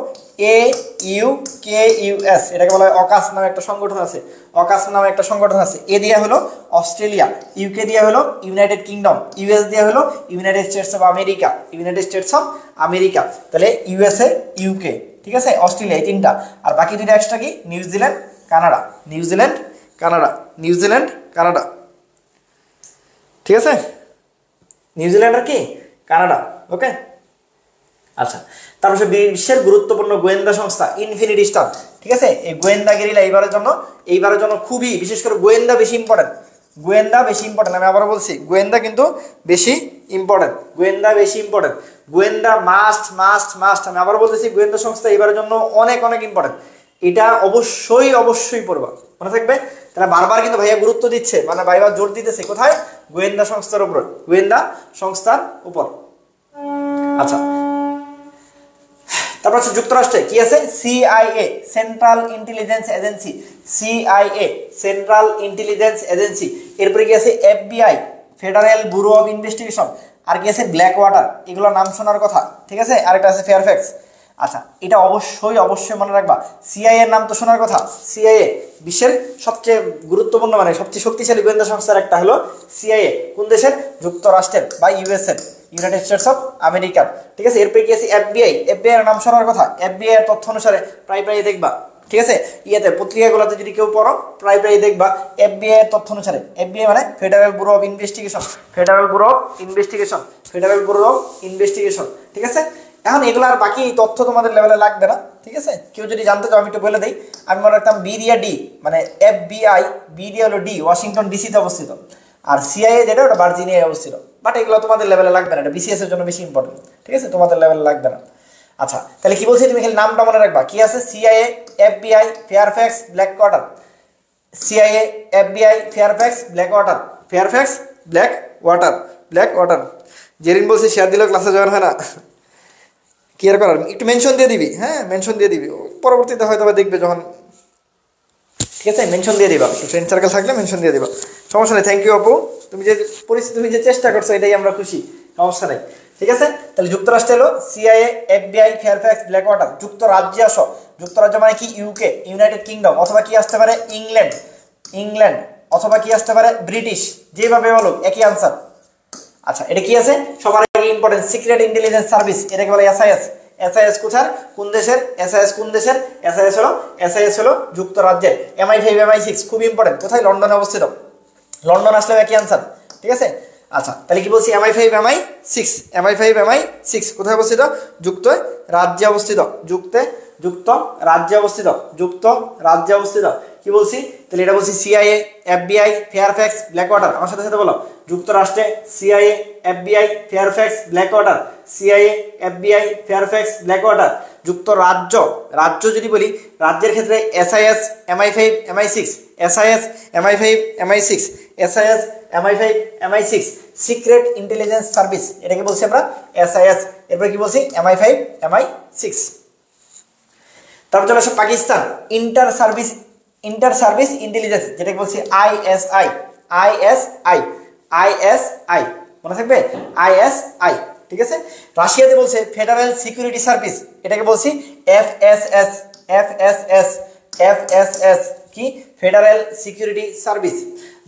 AUKUS, এটাকে বলা হয় অকাস নামে একটা সংগঠন আছে, অকাস নামে একটা সংগঠন আছে। এ দিয়া হলো অস্ট্রেলিয়া, ইউকে দিয়া হলো ইউনাইটেড কিংডম, ইউএস দিয়া হলো United states of America, United states of America, তাহলে ইউএসএ, ইউকে, ঠিক আছে, অস্ট্রেলিয়া, এই তিনটা। আর বাকি দুইটা এক্সট্রা কি? New Zealand, Canada, New Zealand, Canada, New Zealand, Canada, ঠিক আছে, নিউজিল্যান্ড আর কি কানাডা, ওকে। আচ্ছা, তারপর বিশ্বের গুরুত্বপূর্ণ গোয়েন্দা সংস্থা ইনফিনিটি স্টার, ঠিক আছে। এই গোয়েন্দা গেরিলা এইবারের জন্য খুবই, বিশেষ করে গোয়েন্দা বেশি ইম্পর্টেন্ট, গোয়েন্দা বেশি ইম্পর্টেন্ট। আমি আবারও বলছি, গোয়েন্দা কিন্তু বেশি ইম্পর্টেন্ট, গোয়েন্দা বেশি ইম্পর্টেন্ট, গোয়েন্দা মাস্ট মাস্ট মাস্ট। আমি আবার বলতেছি, গোয়েন্দা সংস্থা এইবারের জন্য অনেক অনেক ইম্পর্টেন্ট, এটা অবশ্যই অবশ্যই পড়বা, মনে থাকবে। তারা বারবার কিন্তু ভাইয়া গুরুত্ব দিচ্ছে, মানে ভাইয়া জোর দিতেছে কোথায়? গোয়েন্দা সংস্থার উপর, গোয়েন্দা সংস্থার উপর। আচ্ছা, তারপর হচ্ছে যুক্তরাষ্ট্রে কি আছে? CIA, central intelligence agency, CIA, central intelligence agency. এরপরে কি আছে? FBI, federal bureau of investigation. আর কি আছে? ব্ল্যাক ওয়াটার, এগুলো নাম শোনার কথা, ঠিক আছে। আরেকটা আছে ফেয়ারফ্যাক্স। আচ্ছা, এটা অবশ্যই অবশ্যই মনে রাখবা। CIA এর নাম তো শোনার কথা। CIA বিশ্বের সবচেয়ে গুরুত্বপূর্ণ, মানে সবচেয়ে শক্তিশালী গোয়েন্দা সংস্থার একটা হলো CIA। কোন দেশের? যুক্তরাষ্ট্রের বা US এর, ইউনাইটেড স্টেটস অফ আমেরিকা, ঠিক আছে। এরপরে কি আছে? FBI, FBI এর নাম শোনার কথা। FBI এর তথ্য অনুসারে প্রায় প্রায় দেখবা, ঠিক আছে, ইয়েতে পত্রিকাগুলোতে যদি কেউ পড়ো প্রায় প্রায় দেখবা FBI এর তথ্য অনুসারে। FBI মানে federal bureau of investigation, federal bureau of investigation, federal bureau of investigation, ঠিক আছে। এখন এগুলো আর বাকি তথ্য তোমাদের লেভেলে লাগবে না, ঠিক আছে। কেউ যদি জানতে চাও আমি একটু বলে দিই। আমি মনে রাখতাম বি দিয়া ডি, মানে FBI, বি দিয়া হলো ডি, ওয়াশিংটন ডিসিতে অবস্থিত, আর CIA যেটা ওটা ভার্জিনিয়ায় অবস্থিত। বাট এগুলো তোমাদের লেভেলে লাগবে না, এটা BCS এর জন্য বেশি ইম্পর্টেন্ট, ঠিক আছে, তোমাদের লেভেলে লাগবে না। আচ্ছা, তাহলে কি বলছি? তুমি খালি নামটা মনে রাখবা। কি আছে? CIA, FBI, Fairfax, Blackwater, CIA, FBI, Fairfax, Blackwater, Fairfax, Blackwater, Blackwater. Jerin বলছে শেয়ার দিলেও ক্লাসে জয়েন হয় না, কি আর করার, একটু মেনশন দিয়ে দিবি, হ্যাঁ মেনশন দিয়ে দিবি, পরবর্তীতে হয়তো দেখবে যখন, ঠিক আছে, মেনশন দিয়ে দিবা, ফ্রেন্ড সার্কেল থাকলে মেনশন দিয়ে দিবা, সমস্যা নেই। থ্যাংক ইউ আপু, তুমি যে চেষ্টা করছো এটাই আমরা খুশি, সমস্যা নেই, ঠিক আছে। তাহলে যুক্তরাষ্ট্রে হলো CIA, FBI, Fairfax, black water. যুক্তরাজ্যে আসো, যুক্তরাজ্য মানে কি? ইউকে, ইউনাইটেড কিংডম, অথবা কি আসতে পারে? ইংল্যান্ড, ইংল্যান্ড, অথবা কি আসতে পারে? ব্রিটিশ, যেভাবে বলো একই আনসার। আচ্ছা, এটা কি আছে? সবার আগে ইম্পর্টেন্ট, সিক্রেট ইন্টেলিজেন্স সার্ভিস, এটাকে বলে SIS। SIS কোথার? কোন দেশের? SIS কোন দেশের? SIS হলো যুক্তরাজ্যের। MI5, MI6 খুব ইম্পর্টেন্ট, কোথায়? লন্ডনে অবস্থিত। লন্ডন আসলেও একই আনসার, ঠিক আছে। আচ্ছা, তাহলে কি বলছি? MI5, MI6, MI5, MI6 কোথায় অবস্থিত? যুক্তরাজ্যে অবস্থিত, যুক্তরাজ্যে অবস্থিত, যুক্তরাজ্যে অবস্থিত। কি বলছি? তাহলে এটা বলছি CIA, FBI, Fairfax, black water. আমার সাথে সাথে বলো, যুক্তরাষ্ট্রে CIA, FBI, Fairfax, Blackwater, CIA, FBI, Fairfax, black water. যুক্তরাজ্য, রাজ্য যদি বলি, রাজ্যের ক্ষেত্রে SIS, MI5, MI6, SIS, MI5, MI6, SIS, MI5, MI6, secret intelligence service, এটাকে বলছি আমরা SIS। এরপরে কি বলছি? MI5, MI6। তারপর চলে আসো পাকিস্তান, ইন্টার সার্ভিস ইন্টেলিজেন্স, যেটাকে বলছি ISI, ISI, মনে থাকবে? ISI, ঠিক আছে। রাশিয়াতে বলছে ফেডারেল সিকিউরিটি সার্ভিস, এটাকে বলছি FSS, কি? Federal security service.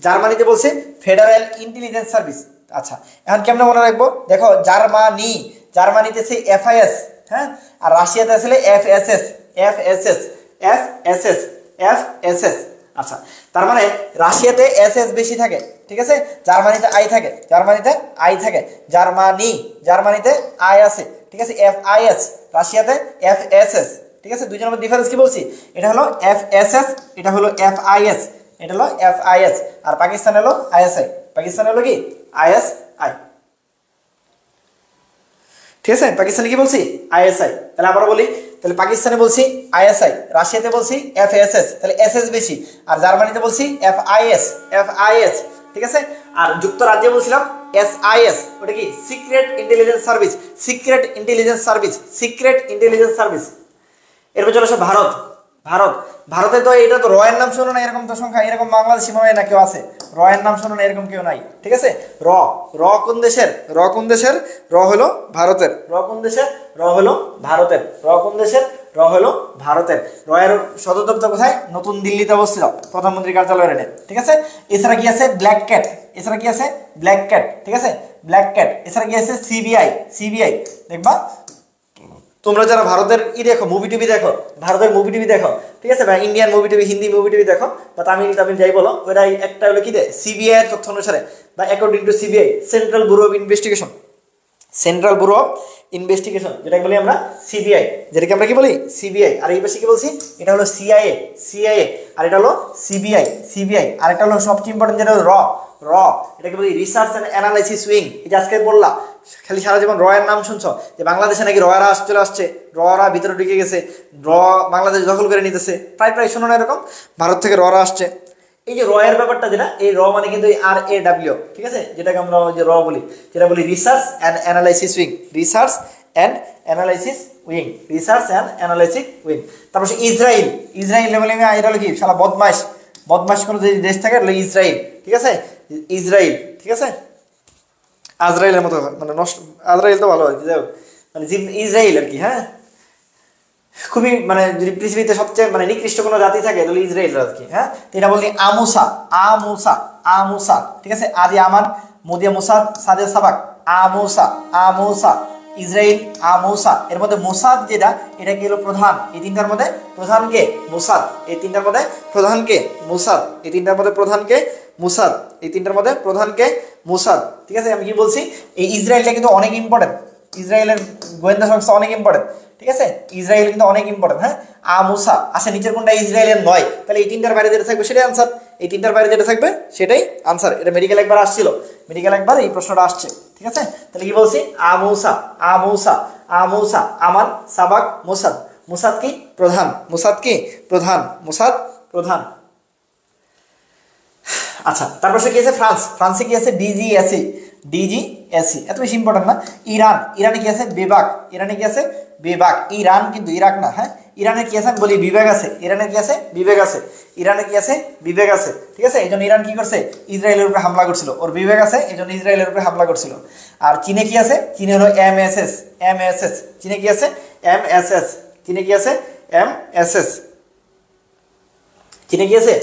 জার্মানিতে বলছে ফেডারেল ইন্টেলিজেন্স সার্ভিস। আচ্ছা, এখন কেমন মনে রাখবো? দেখো, জার্মানিতে আছে FIS, হ্যাঁ, আর রাশিয়াতে আসলে FSS। আচ্ছা, তার মানে রাশিয়াতে SS বেশি থাকে, ঠিক আছে, জার্মানিতে I থাকে, জার্মানিতে I আছে, ঠিক আছে, FIS, রাশিয়াতে FSS, ঠিক আছে। দুইজনের মধ্যে ডিফারেন্স কি বলছি? এটা হলো FSS, এটা হলো FIS, এটা হলো FIS, আর পাকিস্তান হলো ISI, পাকিস্তান হলো কি? ISI, ঠিক আছে। পাকিস্তানে কি বলছি? ISI। তাহলে আবার বলি, তাহলে পাকিস্তানে বলছি ISI, রাশিয়াতে বলছি FSS, তাহলে SS বেশি, আর জার্মানিতে বলছি FIS, ঠিক আছে। আর যুক্তরাজ্যে বলছিলাম SIS, ওটা কি? Secret intelligence service. এরপর চলে আসে ভারত, ভারত, ভারতে তো এটা তো রয়ের নাম শোনো না এরকম তো সংখ্যা, এরকম বাংলাদেশি মনে হয় না কেউ আছে, রয়ের নাম শোনো না এরকম কেউ নাই, ঠিক আছে। র, র কোন দেশের, র কোন দেশের, র হলো ভারতের, র কোন দেশের, র হলো ভারতের, র কোন দেশের, র হলো ভারতের। রয়ের সদর দপ্তর কোথায়, নতুন দিল্লিতে অবস্থিত, প্রধানমন্ত্রী কার্যালয়ের এনে, ঠিক আছে। এছাড়া কি আছে, ব্ল্যাক ক্যাট, এছাড়া কি আছে, ব্ল্যাক ক্যাট, ঠিক আছে, ব্ল্যাক ক্যাট। এছাড়া কি আছে, সিবিআই, সিবিআই দেখবা তোমরা যারা ভারতের দেখো, মুভি টিভি দেখো, ভারতের মুভি টিভি দেখো, ঠিক আছে, বা Indian movie TV, Hindi movie TV দেখো, বা তামিল তামিল যাই বলো, ওটাই একটা হলো কি দেয়, সিবিআই এর তথ্য অনুসারে বা according to CBI, central bureau of investigation, central bureau of investigation যেটাকে বলি আমরা সিবিআই, যেটাকে আমরা কি বলি সিবিআই। আর এই পাশে কি বলছি, এটা হলো সিআইএ, সিআইএ, আর এটা হলো সিবিআই, সিবিআই। আর এটা হলো সবচেয়ে ইম্পর্টেন্ট যেটা হলো র, র এটাকে বলি রিসার্চ অ্যান্ড অ্যানালাইসিস উইং। এই যে আজকে বললা খালি সারা জীবন রয়ের নাম শুনছো, যে বাংলাদেশে নাকি রয়েরা চলে আসছে, ররা ভিতরে ঢুকে গেছে, র বাংলাদেশ দখল করে নিতেছে, প্রায় প্রায় শোনো না এরকম, ভারত থেকে ররা আসছে। এই যে রয়ের ব্যাপারটা যেটা, এই র মানে কিন্তু RAW, ঠিক আছে, যেটাকে আমরা যে র বলি, যেটা বলি research and analysis wing, research and analysis wing, research and analysis wing. তারপর ইসরায়েল, ইসরায়েল বলে এটা হলো কি শালা বদমাশ, বদমাশ কোনো যদি দেশ থাকে তাহলে ইসরায়েল, ঠিক আছে, ইসরায়েল, ঠিক আছে, আজরাইলের মতো মানে নষ্ট, আজরাইল তো ভালো আর কি, যাই হোক মানে ইসরায়েল আর কি, হ্যাঁ খুবই মানে যদি পৃথিবীতে সবচেয়ে মানে নিকৃষ্ট কোনো জাতি থাকে তাহলে ইসরায়েল আর কি, হ্যাঁ। তো এটা বললি আমুসা, আমুসা, আমুসা, ঠিক আছে, আদি আমান মুদিয়া মুসাদ সাদে সাবাক, আমুসা, আমুসা, ইসরায়েল, আমুসা। এর মধ্যে মোসাদ যেটা, এটা কি হলো প্রধান, এই তিনটার মধ্যে প্রধানকে মোসাদ, এই তিনটার মধ্যে প্রধানকে মোসাদ, এই তিনটার মধ্যে প্রধানকে মুসাদ, এই তিনটার মধ্যে প্রধানকে মুসাদ, ঠিক আছে। আমি কি বলছি, এই ইসরায়েলটা কিন্তু অনেক ইম্পর্টেন্ট, ইসরায়েলের গোয়েন্দা সংস্থা অনেক ইম্পর্টেন্ট, ঠিক আছে, ইসরায়েল কিন্তু অনেক ইম্পর্টেন্ট, হ্যাঁ। আমুসা আসে নিচের কোনটা ইসরায়েলের নয়, তাহলে এই তিনটার বাইরে যেটা থাকবে সেটাই আনসার, এই তিনটার বাইরে যেটা থাকবে সেটাই আনসার। এটা মেডিকেল একবার আসছিল, মেডিকেল একবার এই প্রশ্নটা আসছে, ঠিক আছে। তাহলে কি বলছি, আমুসা, আমুসা, আমুসা, আমান সাবাক মুসাদ, মুসাদ কি প্রধান, মুসাদ কি প্রধান, মুসাদ প্রধান। আচ্ছা, তারপর সে কি আছে ফ্রান্স, ফ্রান্সে কি আছে ডিজিএসি, ডিজিএসি এত বেশি ইম্পর্টেন্ট না। ইরান, ইরানে কি আছে বেবাক, ইরানে কি আছে বেবাক, ইরান কিন্তু ইরাক না, হ্যাঁ। ইরানের কি আছে বলি বিবেক আছে, ইরানের কি আছে বিবেক আছে, ইরানের কি আছে বিবেক আছে, ঠিক আছে। এই জন্য ইরান কি করছে, ইসরায়েলের উপরে হামলা করছিল, ওর বিবেক আছে এই জন্য ইসরায়েলের উপরে হামলা করছিল। আর চীনে কি আছে, চীনে হলো MSS, MSS, চীনে কি আছে MSS, চীনে কি আছে MSS, চীনে কি আছে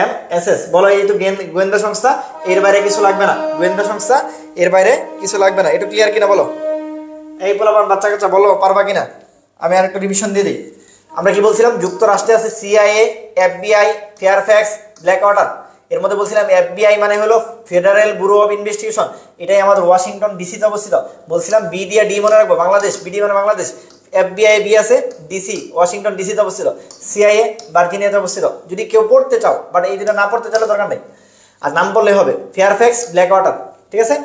MSS। বলো এই তো গোয়েন্দা সংস্থা, এর বাইরে কিছু লাগবে না, গোয়েন্দা সংস্থা এর বাইরে কিছু লাগবে না। একটু ক্লিয়ার কিনা বলো, এই বলো আমার বাচ্চা কাচ্চা বলো পারবা কিনা, আমি আর একটা রিভিশন দিয়ে দিই। আমরা কি বলছিলাম, যুক্তরাষ্ট্রে আছে CIA, FBI, Fairfax, black water. এর মধ্যে বলছিলাম FBI মানে হলো ফেডারেল ব্যুরো অফ ইনভেস্টিগেশন, এটাই আমাদের ওয়াশিংটন ডিসিতে অবস্থিত। বলছিলাম বি দিয়ে ডি মনে রাখবো, বাংলাদেশ, বিডি মানে বাংলাদেশ, FBI বি আছে, ডিসি ওয়াশিংটন ডিসিতে অবস্থিত, CIA ভার্জিনিয়াতে অবস্থিত। যদি কেউ পড়তে চাও, বাট এই দুটো না পড়তে চাইলে দরকার নেই, আর নাম বললে হবে ফেয়ারফ্যাক্স, ব্ল্যাক ওয়াটার, ঠিক আছে।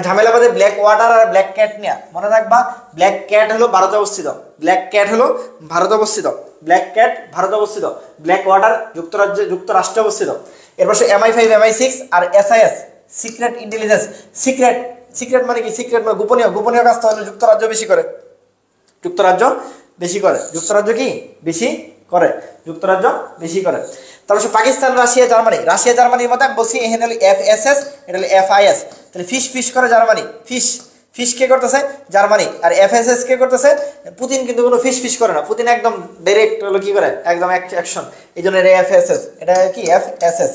ঝামেলা বাদে ব্ল্যাক ওয়াটার আর ব্ল্যাক ক্যাট নিয়ে মনে রাখবা, ব্ল্যাক ক্যাট হলো ভারতে অবস্থিত, ব্ল্যাক ক্যাট হলো ভারতে অবস্থিত, ব্ল্যাক ক্যাট ভারতে অবস্থিত, ব্ল্যাক ওয়াটার যুক্তরাষ্ট্রে অবস্থিত। এরপর MI5 MI6 আর SIS secret intelligence, secret, secret মানে কি, সিক্রেট মানে গোপনীয়, গোপনীয় কাজটা হলো যুক্তরাজ্য বেশি করে, যুক্তরাজ্য বেশি করে, যুক্তরাজ্য কি বেশি করে, যুক্তরাজ্য বেশি করে। তারপর পাকিস্তান, রাশিয়া, জার্মানি, রাশিয়া জার্মানির মধ্যে আমি বলছি এখানে হলো FSS, এটা হলো FIS। তাহলে ফিশ, ফিশ করে জার্মানি, ফিশ, ফিশ কে করতেছে জার্মানি, আর FSS কে করতেছে পুতিন। কিন্তু কোনো ফিশ ফিশ করে না, পুতিন একদম ডাইরেক্ট হলো কি করে, একদম অ্যাকশন, এই জন্য এটা FSS, এটা কি FSS।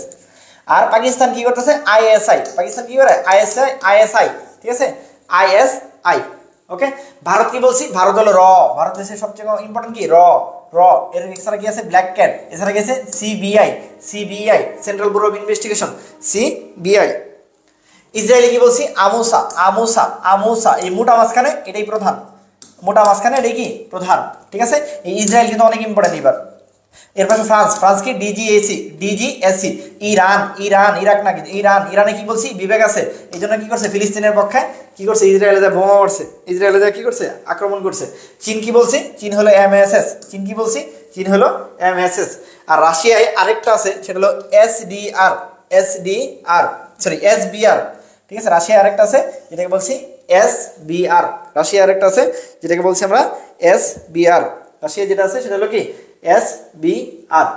আর পাকিস্তান কি করতেছে ISI, পাকিস্তান কি করে ISI, ঠিক আছে, ISI, ওকে। ভারত কি বলছি, ভারত হলো র, ভারত দেশের সবচেয়ে ইম্পর্টেন্ট কি র, র। এর এছাড়া কি আছে ব্ল্যাক ক্যাট, এছাড়া কি আছে CBI, CBI central bureau of investigation, CBI। ইসরায়েলে কি বলছি আমুসা, আমুসা, আমুসা, এই মোটা মাঝখানে এটাই প্রধান, মোটা মাঝখানে এটাই কি প্রধান, ঠিক আছে। এই ইসরায়েল কিন্তু অনেক ইম্পর্টেন্ট এবার। এরপর ফ্রান্স, ফ্রান্স কি ডিজিএসি। ইরান, ইরান ইরাক না, কিন্তু ইরান, ইরানে কি বলছি বিবেক আছে, এই জন্য কি করছে ফিলিস্তিনের পক্ষে কি করছে, ইসরায়েলে যা বোমা মারছে, ইসরায়েলে যা কি করছে আক্রমণ করছে। চীন কি বলছি, চীন হলো MSS, চীন কি বলছি, চীন হলো MSS। আর রাশিয়ায় আরেকটা আছে সেটা হলো SBR, ঠিক আছে। রাশিয়া আরেকটা আছে যেটাকে বলছি SBR, রাশিয়া আরেকটা আছে যেটাকে বলছি আমরা SBR, রাশিয়া যেটা আছে সেটা হলো কি SBR।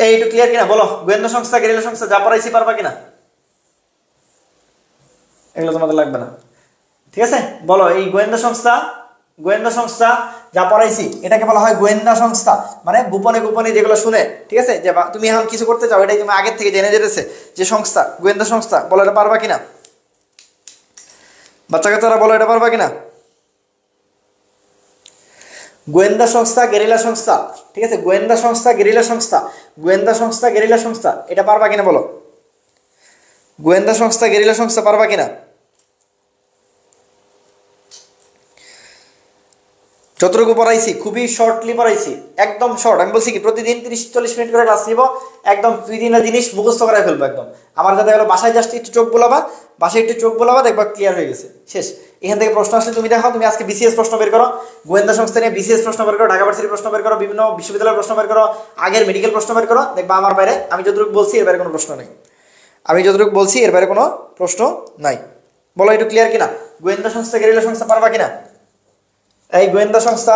এইটু ক্লিয়ার কিনা বলো? গোয়েন্দা সংস্থা গেরিলা সংস্থা যা পড়াইছি পারবা কিনা? এগুলো তোমাদের লাগবে না, ঠিক আছে? বলো এই গোয়েন্দা সংস্থা যা পড়াইছি এটাকে বলা হয় গোয়েন্দা সংস্থা, মানে গোপনে গোপনে যেগুলো শুনে, ঠিক আছে? যে তুমি এখন কিছু করতে চাও এটাই তুমি আগের থেকে জেনে যেতেছে যে সংস্থা, গোয়েন্দা সংস্থা। বলো এটা পারবা কিনা? বাচ্চা কাচ্চারা বলো এটা পারবা কিনা? গোয়েন্দা সংস্থা গেরিলা সংস্থা, ঠিক আছে? গোয়েন্দা সংস্থা গেরিলা সংস্থা, গোয়েন্দা সংস্থা গেরিলা সংস্থা, এটা পারবা কিনা বলো? গোয়েন্দা সংস্থা গেরিলা সংস্থা পারবা কিনা? যতটুকু পড়াইছি খুবই শর্টলি পড়াইছি, একদম শর্ট। আমি বলছি কি প্রতিদিন 30-40 মিনিট করে ক্লাস নিব, একদম 2-3টা জিনিস মুখস্থ করে ফেলবো একদম। আমার যাতে হলো বাসায় জাস্ট একটু চোখ বোলাবা, দেখবা ক্লিয়ার হয়ে গেছে, শেষ। এখান থেকে প্রশ্ন আসলে তুমি দেখো, তুমি আজকে বিসিএস প্রশ্ন বের করো, গোয়েন্দা সংস্থা নিয়ে বিসিএস প্রশ্ন বের করো, ঢাকা ভার্সিটির প্রশ্ন বের করো, বিভিন্ন বিশ্ববিদ্যালয়ের প্রশ্ন বের করো, আগের মেডিকেল প্রশ্ন বের করো, দেখবা আমার বাইরে আমি যতটুকু বলছি এর বাইরে কোনো প্রশ্ন নেই, কোনো প্রশ্ন নাই। বলো একটু ক্লিয়ার কিনা? গোয়েন্দা সংস্থা গেরিলা সংস্থা পারবা কিনা? এই গোয়েন্দা সংস্থা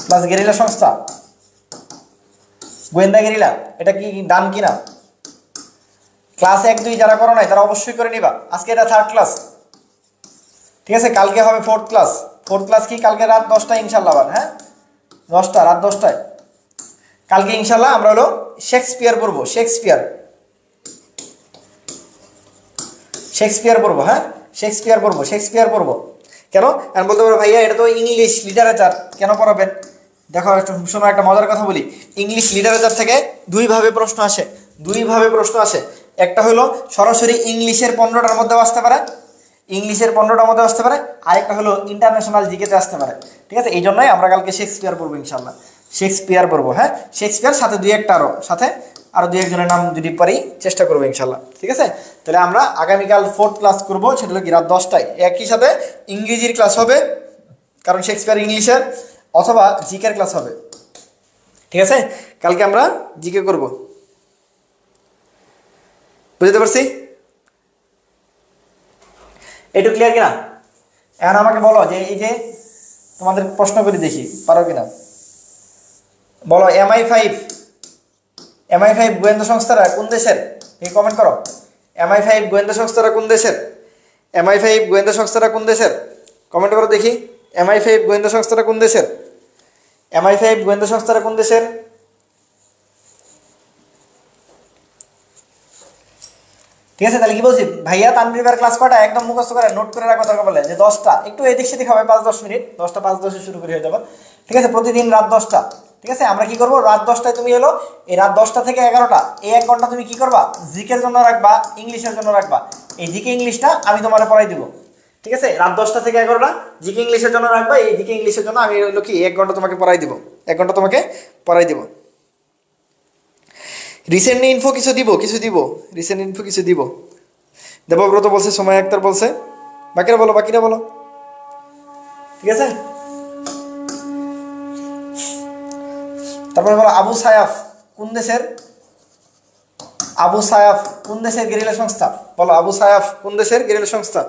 প্লাস গেরিলা সংস্থা, গোয়েন্দা গেরিলা, এটা কি ডান কিনা? ক্লাস 1-2 যারা করো নাই তারা অবশ্যই করে নিবা। আজকে এটা 3rd ক্লাস, ঠিক আছে? কালকে হবে 4th ক্লাস কি কালকে রাত 10টায় ইনশাল্লাহ আবার, হ্যাঁ 10টা, রাত 10টায় কালকে ইনশাল্লাহ আমরা হলো শেক্সপিয়ার পড়বো, শেক্সপিয়ার পড়বো, হ্যাঁ শেক্সপিয়ার পড়বো। কেন? আমি বলতে পারবো ভাইয়া এটা তো ইংলিশ লিটারেচার, কেন পড়াবেন? দেখো একটু শোনো, একটা মজার কথা বলি। ইংলিশ লিটারেচার থেকে দুইভাবে প্রশ্ন আসে। একটা হলো সরাসরি ইংলিশের 15টার মধ্যে আসতে পারে, আরেকটা হলো ইন্টারন্যাশনাল জিকেতে আসতে পারে, ঠিক আছে? এই জন্যই আমরা কালকে শেক্সপিয়ার পড়বো ইনশাল্লাহ, হ্যাঁ শেক্সপিয়ার সাথে আরো 2-1 জনের নাম যদি পারি চেষ্টা করবো ইনশাল্লাহ, ঠিক আছে? তাহলে আমরা আগামীকাল 4th ক্লাস করবো, সেটা হলো কি রাত 10টায়। একই সাথে ইংরেজির ক্লাস হবে, কারণ শেক্সপিয়ার ইংলিশের, অথবা জিকের ক্লাস হবে, ঠিক আছে? কালকে আমরা জিকে করব, বুঝতে পারছি? একটু ক্লিয়ার কিনা? এখন আমাকে বলো যে এই যে তোমাদের প্রশ্ন করে দেখি পারো কিনা। বলো MI5 গোয়েন্দা সংস্থারা কোন দেশের? তুমি কমেন্ট করো। MI5 গোয়েন্দা সংস্থারা কোন দেশের? কমেন্ট করো দেখি। MI5 গোয়েন্দা সংস্থারা কোন দেশের? ঠিক আছে? তাহলে কি বলছি ভাইয়া, তানভীর ভাইয়ের ক্লাস কয়টা? একদম মুখস্থ করে নোট করে রাখো দরকার বলে যে 10টা, একটু এদিক সেদিক হবে 5-10 মিনিট, 10টা 5-10 শুরু করে হয়ে যাবে, ঠিক আছে? প্রতিদিন রাত 10টা, ঠিক আছে? আমরা কি করবো, রাত 10টায় তুমি এলো, এই রাত 10টা থেকে 11টা এই 1 ঘন্টা তুমি কি করবা, জিকের জন্য রাখবা, ইংলিশের জন্য রাখবা। এই জিকে ইংলিশটা আমি তোমার পড়াই দিব, ঠিক আছে? রাত 10টা থেকে 11টা জিকে ইংলিশের জন্য রাখবা। এই জিকে ইংলিশের জন্য আমি হলো কি 1 ঘন্টা তোমাকে পড়াই দিব, রিসেন্ট ইনফো কিছু দিব। দেবব্রত বলছে, সময় আক্তার বলছে, বাকিরা বলো, ঠিক আছে? তারপরে বলো আবু সায়াফ কোন দেশের গেরিলা সংস্থা? বলো আবু সায়াফ কোন দেশের গেরিলা সংস্থা?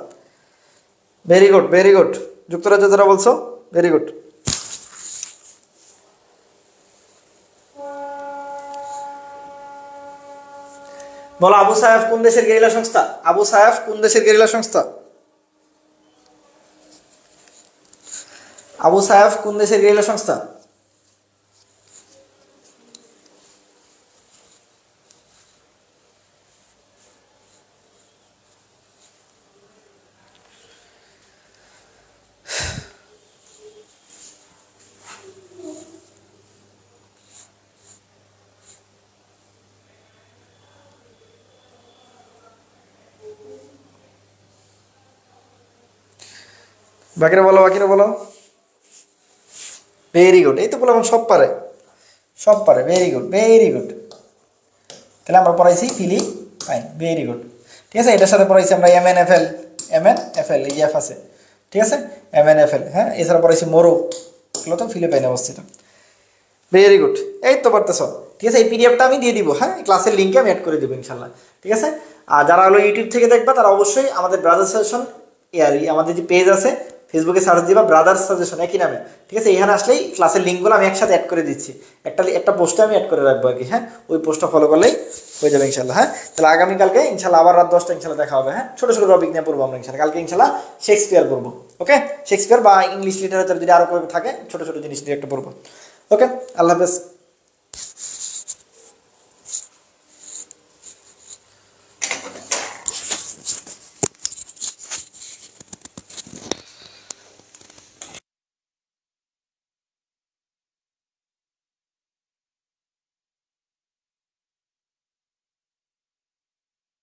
Very good. যুক্তরাজ্য যারা বলছো ভেরি গুড। বলো আবু সায়াফ কোন দেশের গেরিলা সংস্থা? বাকিরা বলো। Very good. এই তো বললাম সব পারে, ভেরি গুড। তাহলে আমরা পড়াইছি ফিলিপাইন, ভেরি গুড, ঠিক আছে? এটার সাথে পড়াইছি আমরা MNFL, এই যে F আছে, ঠিক আছে? MNFL, হ্যাঁ। এছাড়া পড়াইছি মোরো, এগুলো তো ফিলিপাইনে অবস্থিত। ভেরি গুড, এই তো পারতেছ, ঠিক আছে? এই পিডিএফটা আমি দিয়ে দিব, হ্যাঁ, ক্লাসের লিঙ্কে আমি অ্যাড করে দেবো ইনশাল্লাহ, ঠিক আছে? আর যারা হলো ইউটিউব থেকে দেখবা তারা অবশ্যই আমাদের ব্রাদার সেশন আমাদের যে পেজ আছে ফেসবুকে সার্চ দিবা ব্রাদার্স সাজেশন একই নামে, ঠিক আছে? এখানে আসলেই ক্লাসের লিঙ্কগুলো আমি একসাথে অ্যাড করে দিচ্ছি, একটা পোস্টে আমি অ্যাড করে রাখবো আর কি, হ্যাঁ? ওই পোস্টটা ফলো করলেই হয়ে যাবে ইনশাল্লাহ, হ্যাঁ? তাহলে আগামীকালকে ইনশাল্লাহ আবার রাত 10টা ইনশাল্লাহ দেখা হবে, হ্যাঁ? ছোটো ছোটো টপিক নিয়ে পড়বো আমরা ইনশাল্লাহ। কালকে ইনশাল্লাহ শেক্সপিয়ার পড়বো, ওকে? শেক্সপিয়ার বা ইংলিশ লিটারেচার যদি আরও থাকে ছোটো ছোটো জিনিস দিয়ে একটা পড়বো, ওকে? আল্লাহ হাফেজ।